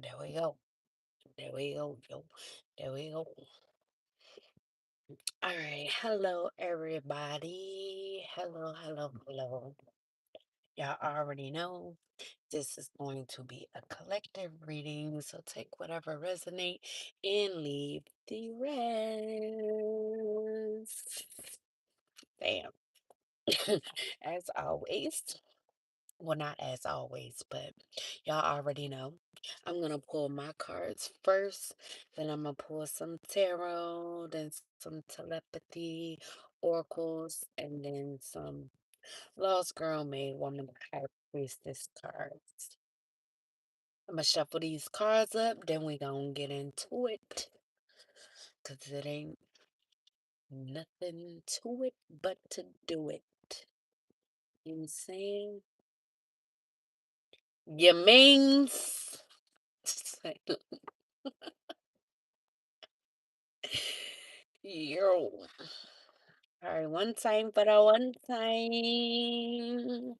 There we go. There we go. Yo. There we go. All right. Hello, everybody. Hello, hello, hello. Y'all already know this is going to be a collective reading, so take whatever resonate and leave the rest. Bam. As always, well, not as always, but y'all already know. I'm going to pull my cards first, then I'm going to pull some tarot, then some telepathy, oracles, and then some lost girl, maid, woman, high priestess cards. I'm going to shuffle these cards up, then we going to get into it, because it ain't nothing to it but to do it. You know what I'm saying? You means? Yo. All right, one time for the one time.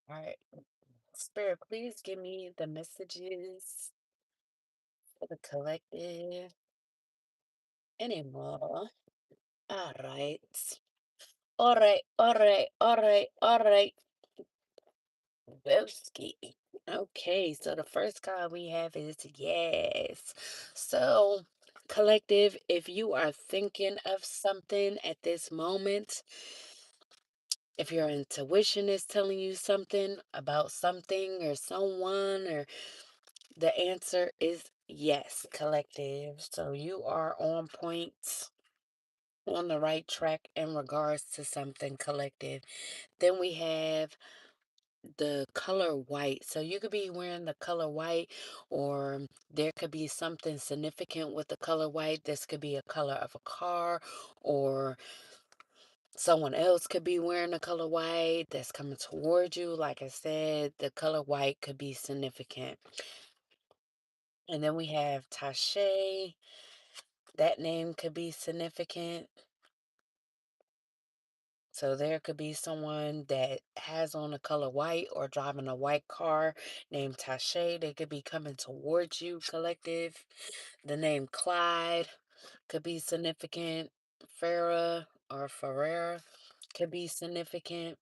All right, Spirit, please give me the messages for the collective anymore. All right. All right, all right, all right, all right. Broski. Okay, so the first card we have is yes. So, collective, if you are thinking of something at this moment, if your intuition is telling you something about something or someone, or the answer is yes, collective. So you are on point, on the right track in regards to something, collective. Then we have the color white. So you could be wearing the color white, or there could be something significant with the color white. This could be a color of a car, or someone else could be wearing the color white that's coming toward you. Like I said, the color white could be significant. And then we have Tashe. That name could be significant. So there could be someone that has on a color white or driving a white car named Tashe. They could be coming towards you, collective. The name Clyde could be significant. Farah or Ferreira could be significant.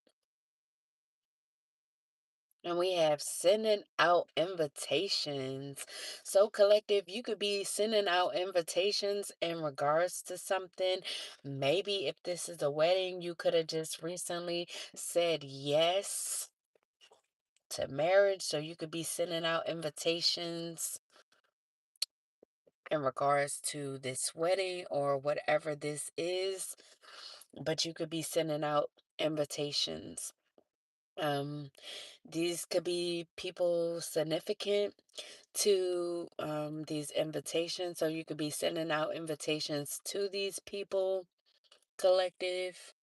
And we have sending out invitations. So, collective, you could be sending out invitations in regards to something. Maybe if this is a wedding, you could have just recently said yes to marriage. So, you could be sending out invitations in regards to this wedding or whatever this is. But you could be sending out invitations. Um, these could be people significant to these invitations. So you could be sending out invitations to these people, collective.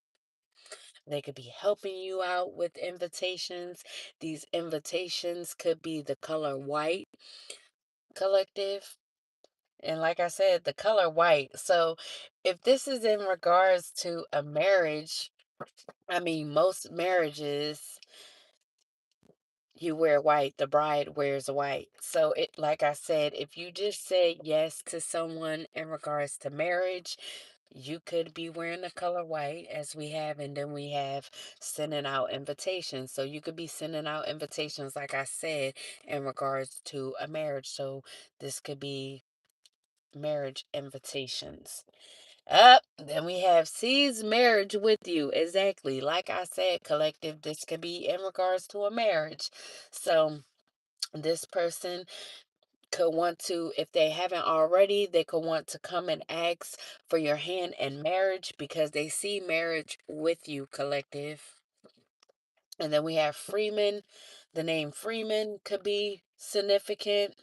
They could be helping you out with invitations. These invitations could be the color white, collective. And like I said, the color white. So if this is in regards to a marriage, I mean, most marriages you wear white, the bride wears white. So it, like I said, if you just say yes to someone in regards to marriage, you could be wearing the color white as we have, and then we have sending out invitations. So you could be sending out invitations, like I said, in regards to a marriage. So this could be marriage invitations. Up, then we have seize marriage with you. Exactly. Like I said, collective, this could be in regards to a marriage. So this person could want to, if they haven't already, they could want to come and ask for your hand in marriage because they see marriage with you, collective. And then we have Freeman. The name Freeman could be significant.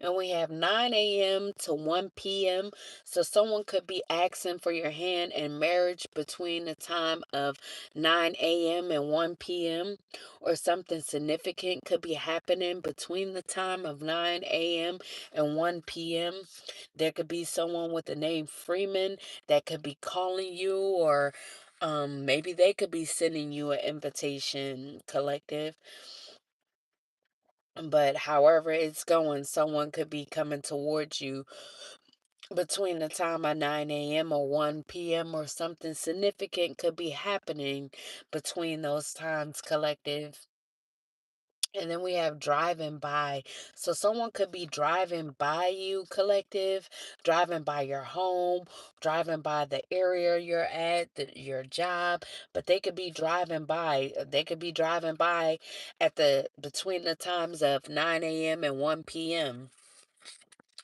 And we have 9 a.m. to 1 p.m. So someone could be asking for your hand in marriage between the time of 9 a.m. and 1 p.m. Or something significant could be happening between the time of 9 a.m. and 1 p.m. There could be someone with the name Freeman that could be calling you, or Maybe they could be sending you an invitation, collective, but however it's going, someone could be coming towards you between the time of 9 a.m. or 1 p.m., or something significant could be happening between those times, collective. And then we have driving by. So someone could be driving by you, collective, driving by your home, driving by the area you're at, your job, but they could be driving by. They could be driving by at the between the times of 9 a.m. and 1 p.m.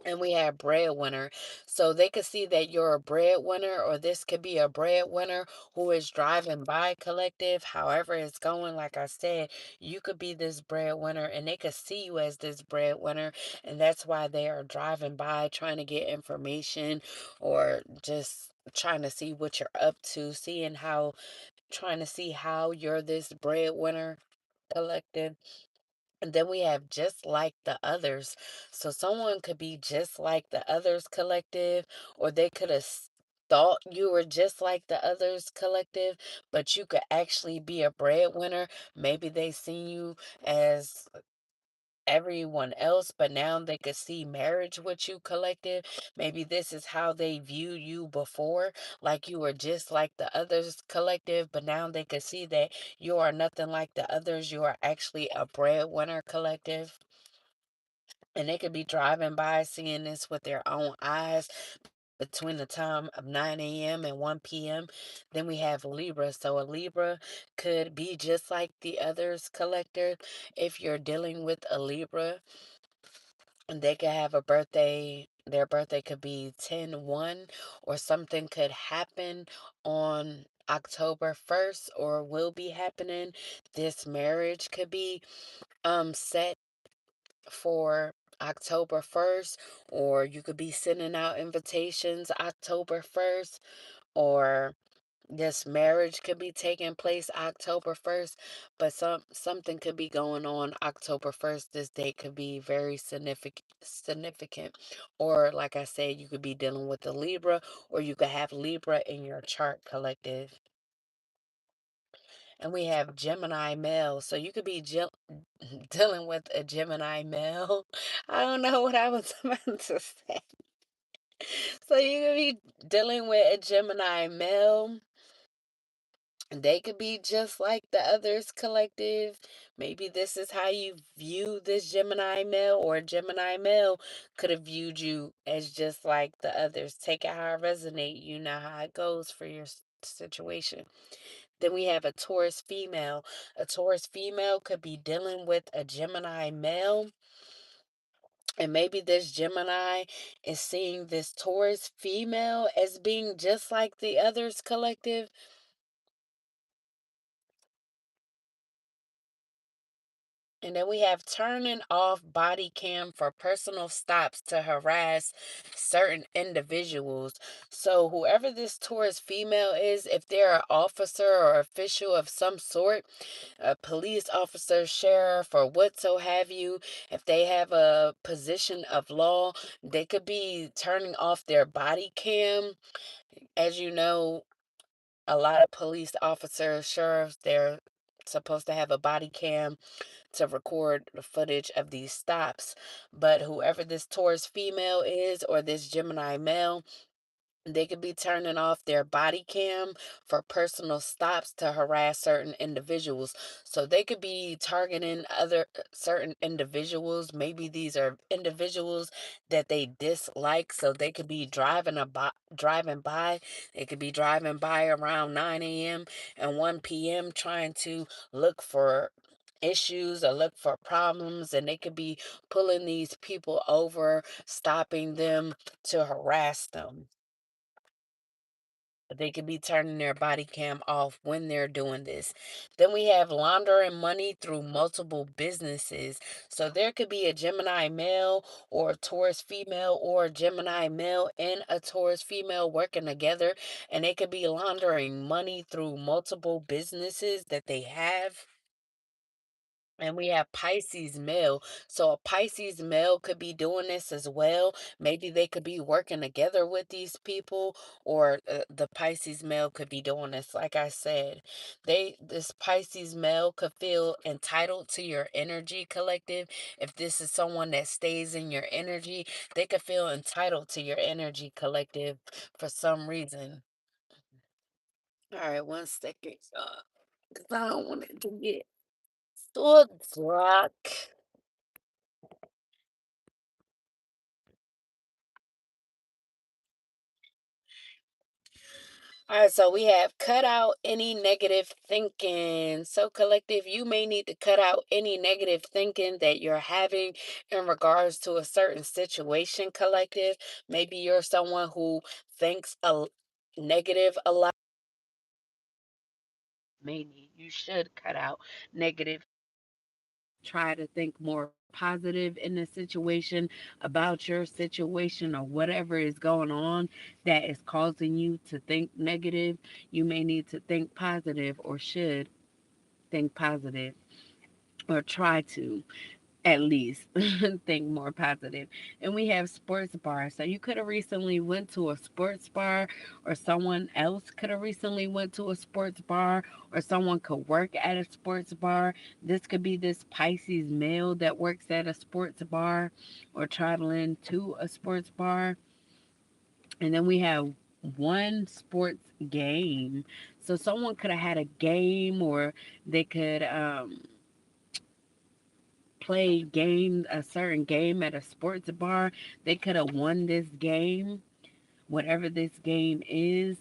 And we have breadwinner. So they could see that you're a breadwinner, or this could be a breadwinner who is driving by, collective. However it's going, like I said, you could be this breadwinner and they could see you as this breadwinner. And that's why they are driving by trying to get information, or just trying to see what you're up to, trying to see how you're this breadwinner, collective. And then we have just like the others. So someone could be just like the others, collective, or they could have thought you were just like the others, collective, but you could actually be a breadwinner. Maybe they see you as everyone else, but now they could see marriage with you, collective. Maybe this is how they view you before, like you were just like the others, collective, but now they could see that you are nothing like the others. You are actually a breadwinner, collective. And they could be driving by seeing this with their own eyes between the time of 9 a.m. and 1 p.m. Then we have Libra. So a Libra could be just like the others, collector. If you're dealing with a Libra, and they could have a birthday, their birthday could be 10/1, or something could happen on October 1st, or will be happening. This marriage could be set for October 1st, or you could be sending out invitations October 1st, or this marriage could be taking place October 1st, but something could be going on October 1st. This date could be very significant. Or like I said, you could be dealing with a Libra, or you could have Libra in your chart, collective. And we have Gemini male. So you could be dealing with a Gemini male. I don't know what I was about to say. So you could be dealing with a Gemini male. They could be just like the others, collective. Maybe this is how you view this Gemini male, or Gemini male could have viewed you as just like the others. Take it how it resonate. You know how it goes for your situation. Then we have a Taurus female. A Taurus female could be dealing with a Gemini male. And maybe this Gemini is seeing this Taurus female as being just like the others, collective. And then we have turning off body cam for personal stops to harass certain individuals. So whoever this Taurus female is, if they're an officer or official of some sort, a police officer, sheriff, or what so have you, if they have a position of law, they could be turning off their body cam. As you know, a lot of police officers, sheriffs, they're supposed to have a body cam to record the footage of these stops. But whoever this Taurus female is, or this Gemini male, they could be turning off their body cam for personal stops to harass certain individuals. So they could be targeting other certain individuals. Maybe these are individuals that they dislike. So they could be driving by. They could be driving by around 9 a.m. and 1 p.m. trying to look for issues or look for problems, and they could be pulling these people over, stopping them to harass them. They could be turning their body cam off when they're doing this. Then we have laundering money through multiple businesses. So there could be a Gemini male or a Taurus female, or a Gemini male and a Taurus female working together, and they could be laundering money through multiple businesses that they have. And we have Pisces male. So a Pisces male could be doing this as well. Maybe they could be working together with these people, or the Pisces male could be doing this. Like I said, this Pisces male could feel entitled to your energy, collective. If this is someone that stays in your energy, they could feel entitled to your energy, collective, for some reason. All right, 1 second, 'cause I don't want it to get so dark. All right, so we have cut out any negative thinking. So, collective, you may need to cut out any negative thinking that you're having in regards to a certain situation, collective. Maybe you're someone who thinks negative a lot. Maybe you should cut out negative. Try to think more positive in the situation, about your situation or whatever is going on that is causing you to think negative. You may need to think positive, or should think positive, or try to at least think more positive. And we have sports bar. So you could have recently went to a sports bar, or someone else could have recently went to a sports bar, or someone could work at a sports bar. This could be this Pisces male that works at a sports bar or traveling to a sports bar. And then we have one sports game. So someone could have had a game, or they could play game a certain game at a sports bar. They could have won this game, whatever this game is.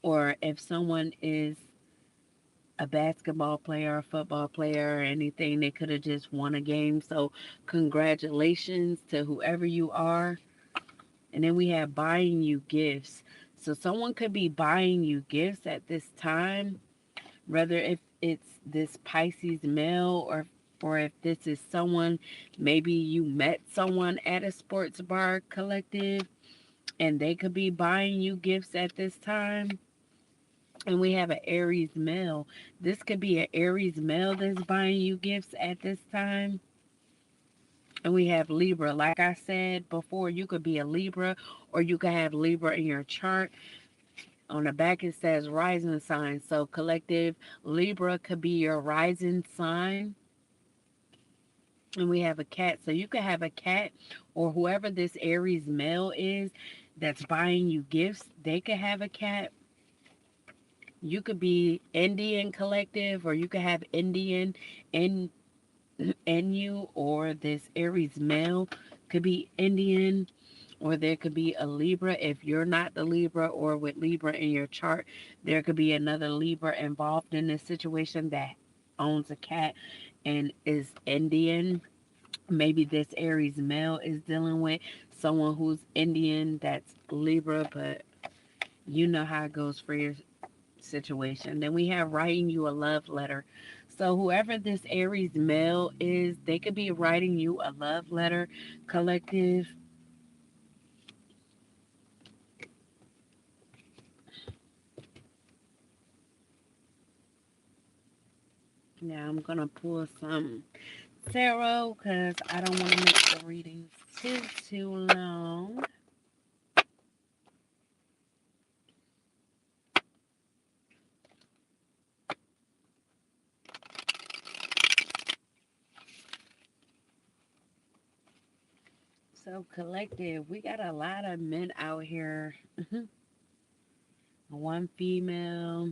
Or if someone is a basketball player, a football player, or anything, they could have just won a game. So congratulations to whoever you are. And then we have buying you gifts. So someone could be buying you gifts at this time, whether if it's this Pisces male, or if this is someone, maybe you met someone at a sports bar, collective, and they could be buying you gifts at this time. And we have an Aries male. This could be an Aries male that's buying you gifts at this time. And we have Libra. Like I said before, you could be a Libra, or you could have Libra in your chart. On the back it says rising sign. So collective, Libra could be your rising sign. And we have a cat. So you could have a cat, or whoever this Aries male is that's buying you gifts, they could have a cat. You could be Indian, collective, or you could have Indian in you, or this Aries male could be Indian, or there could be a Libra. If you're not the Libra, or with Libra in your chart, there could be another Libra involved in this situation that owns a cat and is Indian. Maybe this Aries male is dealing with someone who's Indian that's Libra, but you know how it goes for your situation. Then we have writing you a love letter. So whoever this Aries male is, they could be writing you a love letter, collective. Now I'm gonna pull some tarot because I don't want to make the readings too long. So collective, we got a lot of men out here. One female,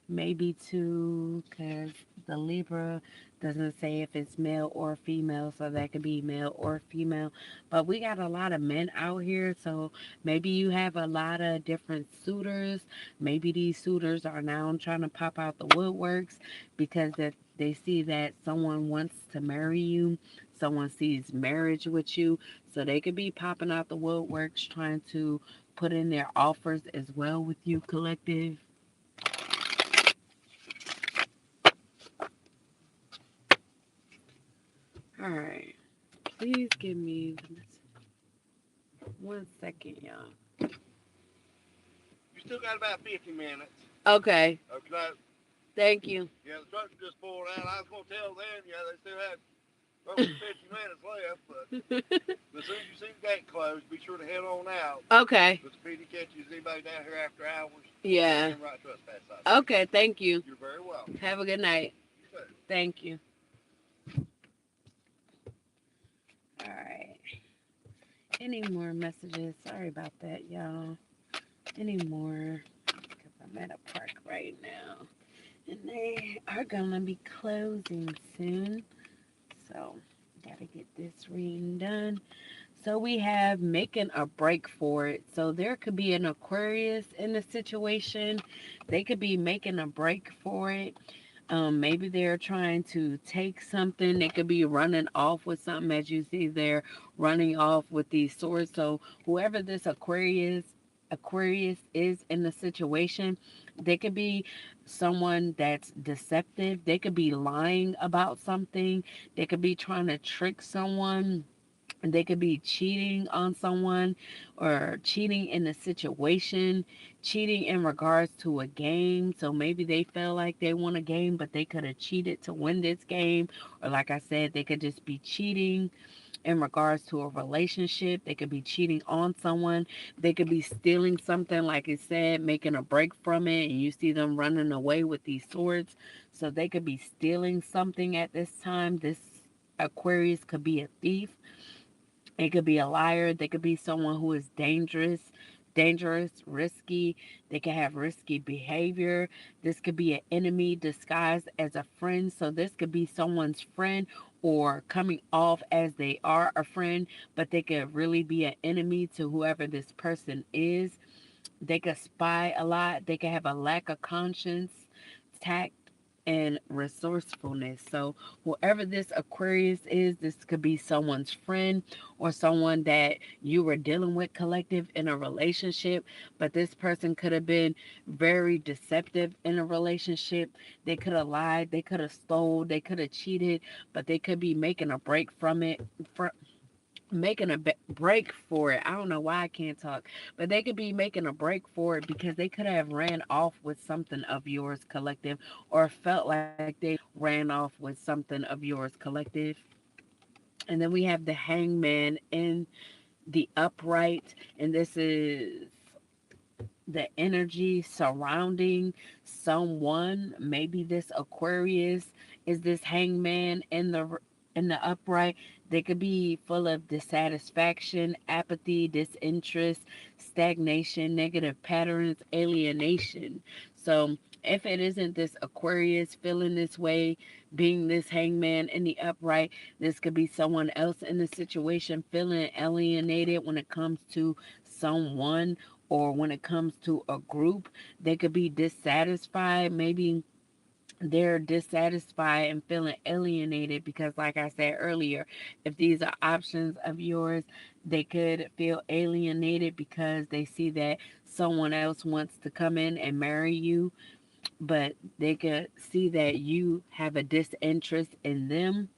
maybe two, because the Libra doesn't say if it's male or female, so that could be male or female. But we got a lot of men out here, so maybe you have a lot of different suitors. Maybe these suitors are now trying to pop out the woodworks because that they see that someone wants to marry you. Someone sees marriage with you, so they could be popping out the woodworks trying to put in their offers as well with you, collective. All right. Please give me 1 second, y'all. You still got about 50 minutes. Okay. Okay. Thank you. Yeah, the truck just pulled out. I was going to tell them, yeah, they still had roughly 50 minutes left, but as soon as you see the gate closed, be sure to head on out. Okay. Because the PD catches anybody down here after hours, Yeah. them right trespass citation. Okay, thank you. You're very welcome. Have a good night. You too. Thank you. All right. Any more messages? Sorry about that, y'all. Any more? Because I'm at a park right now. And they are going to be closing soon. So, got to get this reading done. So we have making a break for it. So there could be an Aquarius in the situation. They could be making a break for it. Maybe they're trying to take something. They could be running off with something. As you see, they're running off with these swords. So whoever this Aquarius is in the situation, they could be someone that's deceptive. They could be lying about something. They could be trying to trick someone. They could be cheating on someone or cheating in a situation, cheating in regards to a game. So maybe they feel like they won a game, but they could have cheated to win this game. Or, like I said, they could just be cheating in regards to a relationship. They could be cheating on someone. They could be stealing something, like it said, making a break from it. And you see them running away with these swords. So they could be stealing something at this time. This Aquarius could be a thief. It could be a liar. They could be someone who is dangerous, risky. They could have risky behavior. This could be an enemy disguised as a friend. So this could be someone's friend or coming off as they are a friend, but they could really be an enemy to whoever this person is. They could spy a lot. They could have a lack of conscience, tact, and resourcefulness. So, whoever this Aquarius is, this could be someone's friend or someone that you were dealing with collective in a relationship, but this person could have been very deceptive in a relationship. They could have lied, they could have stole, they could have cheated, but they could be making a break from it. For, making a break for it. I don't know why I can't talk, but they could be making a break for it because they could have ran off with something of yours collective or felt like they ran off with something of yours collective. And then we have the hangman in the upright, and this is the energy surrounding someone. Maybe this Aquarius is this hangman in the upright. They could be full of dissatisfaction, apathy, disinterest, stagnation, negative patterns, alienation. So if it isn't this Aquarius feeling this way, being this hangman in the upright, this could be someone else in the situation feeling alienated when it comes to someone or when it comes to a group. They could be dissatisfied. Maybe they're dissatisfied and feeling alienated because, like I said earlier, if these are options of yours, they could feel alienated because they see that someone else wants to come in and marry you, but they could see that you have a disinterest in them,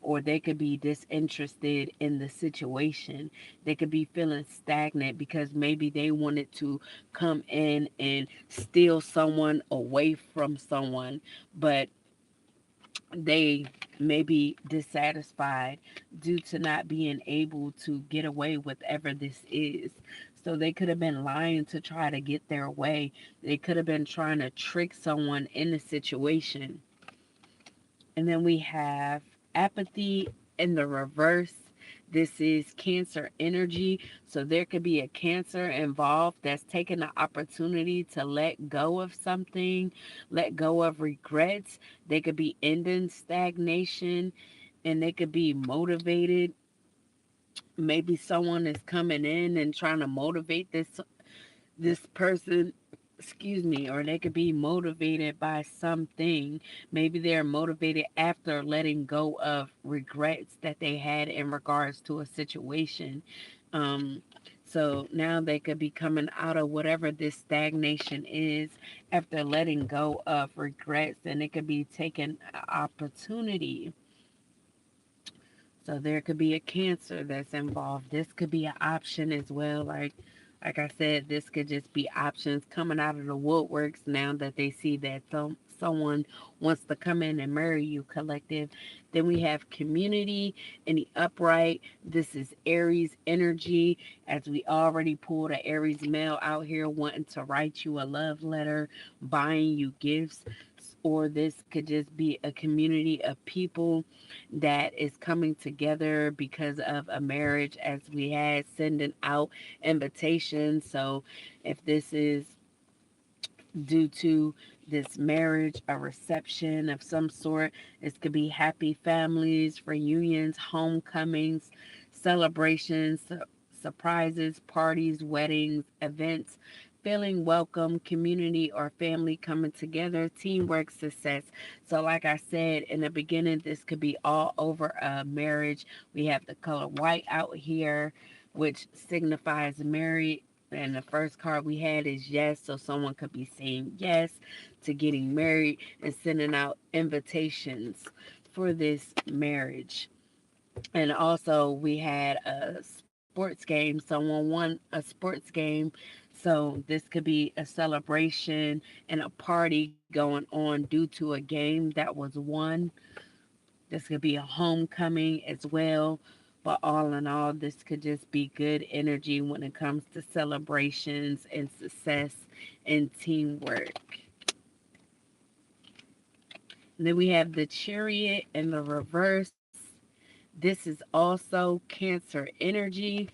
or they could be disinterested in the situation. They could be feeling stagnant because maybe they wanted to come in and steal someone away from someone, but they may be dissatisfied due to not being able to get away with whatever this is. So they could have been lying to try to get their way. They could have been trying to trick someone in the situation. And then we have apathy in the reverse. This is Cancer energy. So there could be a Cancer involved that's taking the opportunity to let go of something, let go of regrets. They could be ending stagnation and they could be motivated. Maybe someone is coming in and trying to motivate this person, excuse me, or they could be motivated by something. Maybe they're motivated after letting go of regrets that they had in regards to a situation. um so now they could be coming out of whatever this stagnation is after letting go of regrets, and it could be taking opportunity. So there could be a Cancer that's involved. This could be an option as well. Like I said, this could just be options coming out of the woodworks now that they see that someone wants to come in and marry you, collective. Then we have community in the upright. This is Aries energy, as we already pulled an Aries male out here wanting to write you a love letter, buying you gifts. Or this could just be a community of people that is coming together because of a marriage, as we had sending out invitations. So if this is due to this marriage, a reception of some sort. This could be happy families, reunions, homecomings, celebrations, surprises, parties, weddings, events, feeling welcome, community or family coming together, teamwork, success. So, like I said in the beginning, this could be all over a marriage. We have the color white out here, which signifies married, and the first card we had is yes. So someone could be saying yes to getting married and sending out invitations for this marriage. And also, we had a sports game. Someone won a sports game. So this could be a celebration and a party going on due to a game that was won. This could be a homecoming as well. But all in all, this could just be good energy when it comes to celebrations and success and teamwork. And then we have the chariot in the reverse. This is also Cancer energy.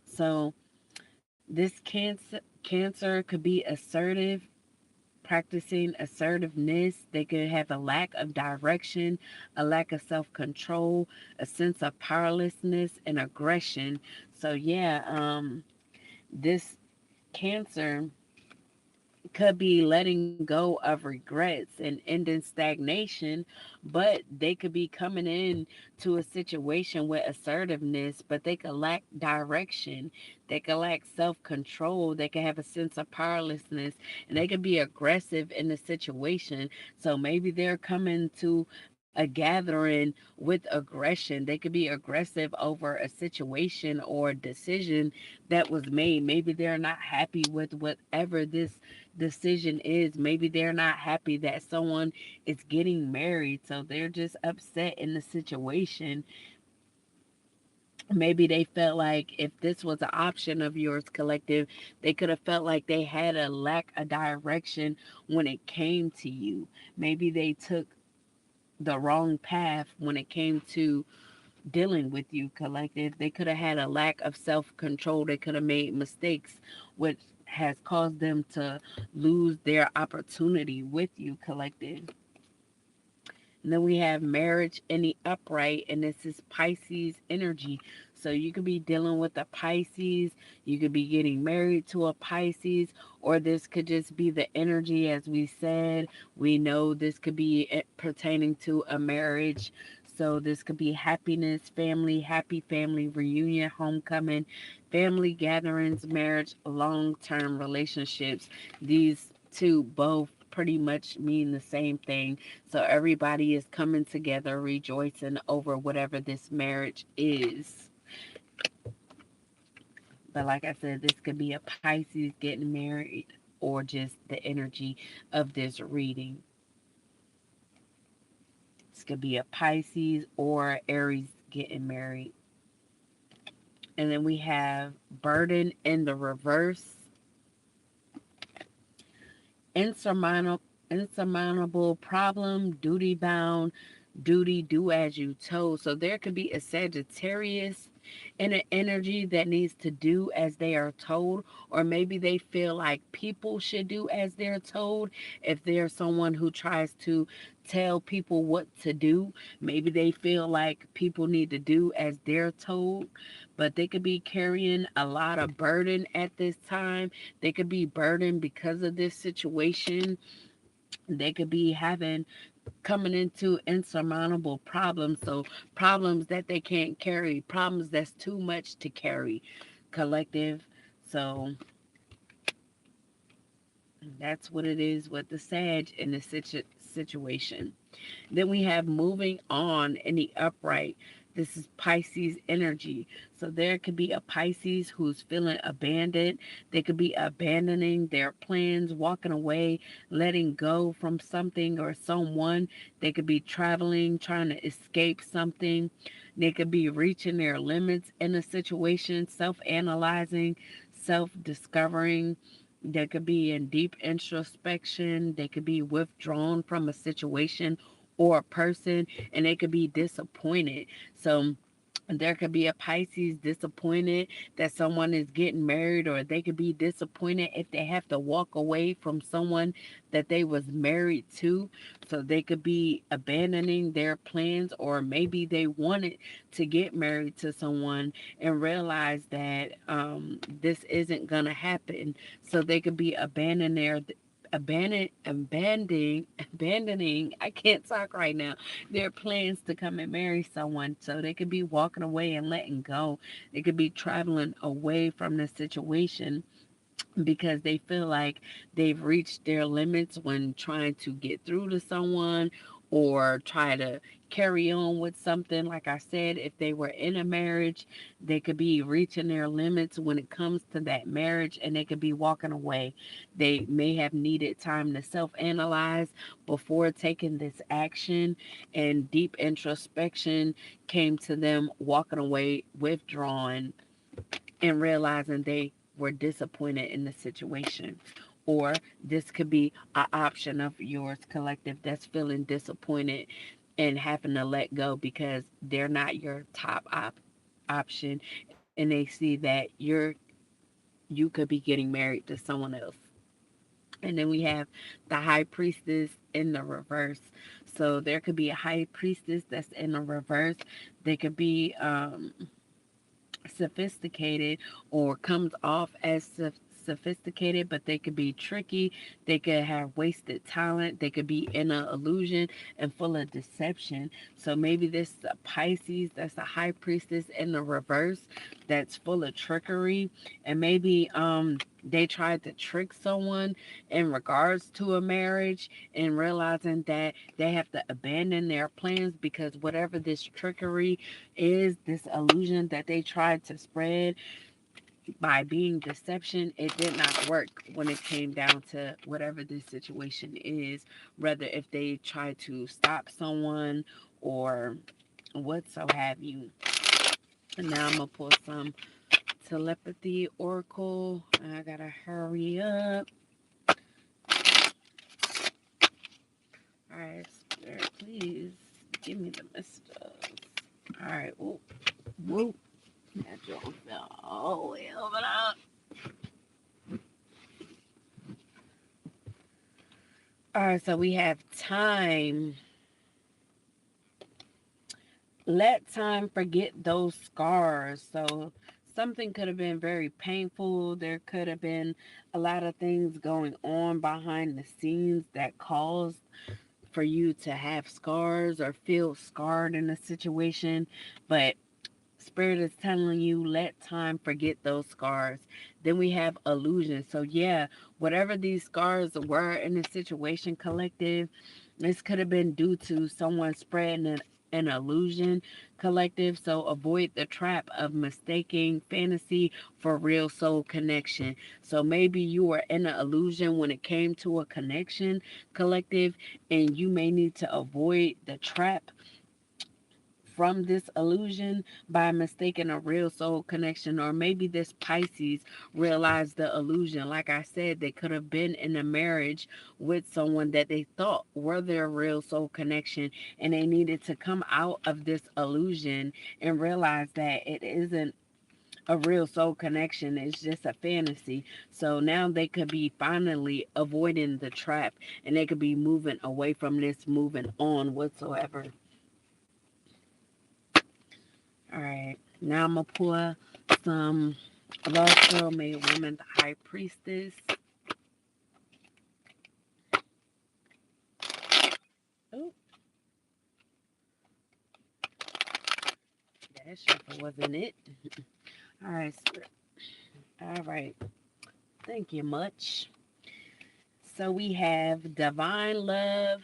So this Cancer could be assertive, practicing assertiveness. They could have a lack of direction, a lack of self control, a sense of powerlessness, and aggression. So, yeah, this Cancer could be letting go of regrets and ending stagnation, but they could be coming in to a situation with assertiveness, but they could lack direction. They could lack self control. They could have a sense of powerlessness, and they could be aggressive in the situation. So maybe they're coming to a gathering with aggression. They could be aggressive over a situation or decision that was made. Maybe they're not happy with whatever this decision is. Maybe they're not happy that someone is getting married, so they're just upset in the situation. Maybe they felt like if this was an option of yours, collective, they could have felt like they had a lack of direction when it came to you. Maybe they took the wrong path when it came to dealing with you, collective. They could have had a lack of self control. They could have made mistakes, which has caused them to lose their opportunity with you, collective. And then we have marriage in the upright, and this is Pisces energy. So you could be dealing with a Pisces, you could be getting married to a Pisces, or this could just be the energy, as we said. We know this could be pertaining to a marriage. So this could be happiness, family, happy family reunion, homecoming, family gatherings, marriage, long term relationships. These two both pretty much mean the same thing. So everybody is coming together, rejoicing over whatever this marriage is. But like I said, this could be a Pisces getting married or just the energy of this reading. This could be a Pisces or Aries getting married. And then we have burden in the reverse, insurmountable problem, duty bound, duty do as you told. So there could be a Sagittarius in an energy that needs to do as they are told, or maybe they feel like people should do as they're told. If there's someone who tries to tell people what to do, maybe they feel like people need to do as they're told, but they could be carrying a lot of burden at this time. They could be burdened because of this situation. They could be having coming into insurmountable problems. So problems that they can't carry, problems that's too much to carry, collective. So that's what it is with the Sag in the situation. Then we have moving on in the upright. This is Pisces energy. So there could be a Pisces who's feeling abandoned. They could be abandoning their plans, walking away, letting go from something or someone. They could be traveling, trying to escape something. They could be reaching their limits in a situation, self analyzing, self discovering. They could be in deep introspection. They could be withdrawn from a situation or a person, and they could be disappointed. So there could be a Pisces disappointed that someone is getting married, or they could be disappointed if they have to walk away from someone that they was married to. So they could be abandoning their plans, or maybe they wanted to get married to someone and realize that this isn't gonna happen. So they could be abandoning, I can't talk right now, their plans to come and marry someone. So they could be walking away and letting go. They could be traveling away from the situation because they feel like they've reached their limits when trying to get through to someone or try to carry on with something. Like I said, if they were in a marriage, they could be reaching their limits when it comes to that marriage, and they could be walking away. They may have needed time to self analyze before taking this action, and deep introspection came to them walking away, withdrawing, and realizing they were disappointed in the situation. Or this could be an option of yours, collective, that's feeling disappointed and having to let go because they're not your top option, and they see that you could be getting married to someone else. And then we have the high priestess in the reverse. So there could be a high priestess that's in the reverse. They could be sophisticated or comes off as sophisticated, but they could be tricky. They could have wasted talent. They could be in an illusion and full of deception. So maybe this is a Pisces that's a high priestess in the reverse that's full of trickery. And maybe they tried to trick someone in regards to a marriage and realizing that they have to abandon their plans because whatever this trickery is, this illusion that they tried to spread by being deception, it did not work when it came down to whatever this situation is, whether if they try to stop someone or what so have you. And now I'm gonna pull some telepathy oracle. I gotta hurry up. All right, Spirit, please give me the messages. All right, whoop, whoop. That joint fell all the way over there. All right, so we have time. Let time forget those scars. So something could have been very painful. There could have been a lot of things going on behind the scenes that caused for you to have scars or feel scarred in a situation. But Spirit is telling you, let time forget those scars. Then we have illusion. So, yeah, whatever these scars were in the situation, collective, this could have been due to someone spreading an illusion, collective. So, avoid the trap of mistaking fantasy for real soul connection. So, maybe you were in an illusion when it came to a connection, collective, and you may need to avoid the trap from this illusion by mistaking a real soul connection. Or maybe this Pisces realized the illusion. Like I said, they could have been in a marriage with someone that they thought were their real soul connection, and they needed to come out of this illusion and realize that it isn't a real soul connection. It's just a fantasy. So now they could be finally avoiding the trap, and they could be moving away from this, moving on whatsoever. All right, now I'm gonna pour some Lost Girl Made Woman, the High Priestess. Oh, that shuffle wasn't it. All right, all right. Thank you much. So we have divine love,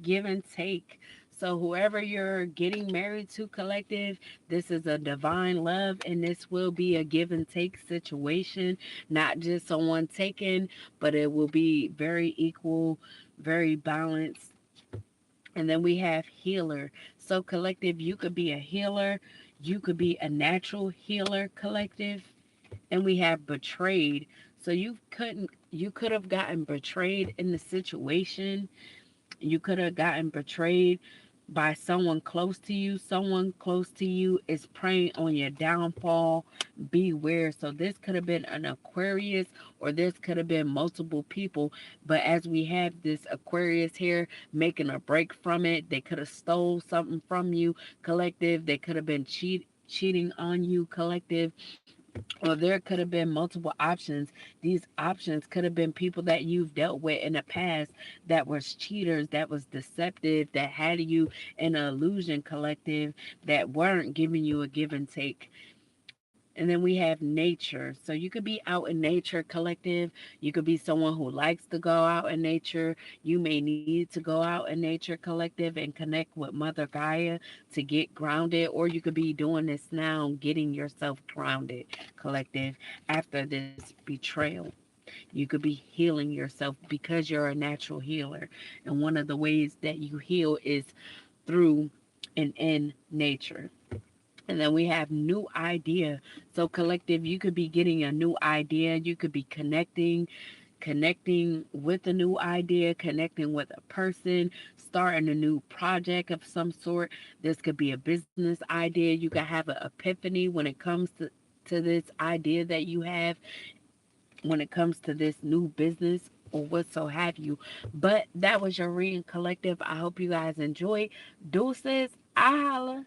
give and take. So, whoever you're getting married to, collective, this is a divine love, and this will be a give and take situation, not just someone taking, but it will be very equal, very balanced. And then we have healer. So, collective, you could be a healer, you could be a natural healer, collective. And we have betrayed. So you could have gotten betrayed in the situation. You could have gotten betrayed by someone close to you. Someone close to you is preying on your downfall. Beware. So this could have been an Aquarius, or this could have been multiple people. But as we have this Aquarius here making a break from it, they could have stole something from you, collective. They could have been cheating on you, collective. Or there could have been multiple options. These options could have been people that you've dealt with in the past that was cheaters, that was deceptive, that had you in an illusion, collective, that weren't giving you a give and take. And then we have nature. So you could be out in nature, collective. You could be someone who likes to go out in nature. You may need to go out in nature, collective, and connect with Mother Gaia to get grounded. Or you could be doing this now, getting yourself grounded, collective, after this betrayal. You could be healing yourself because you're a natural healer. And one of the ways that you heal is through and in nature. And then we have new idea. So collective, you could be getting a new idea. You could be connecting with a new idea, connecting with a person, starting a new project of some sort. This could be a business idea. You could have an epiphany when it comes to this idea that you have, when it comes to this new business or what so have you. But that was your reading, collective. I hope you guys enjoyed. Deuces, I holla.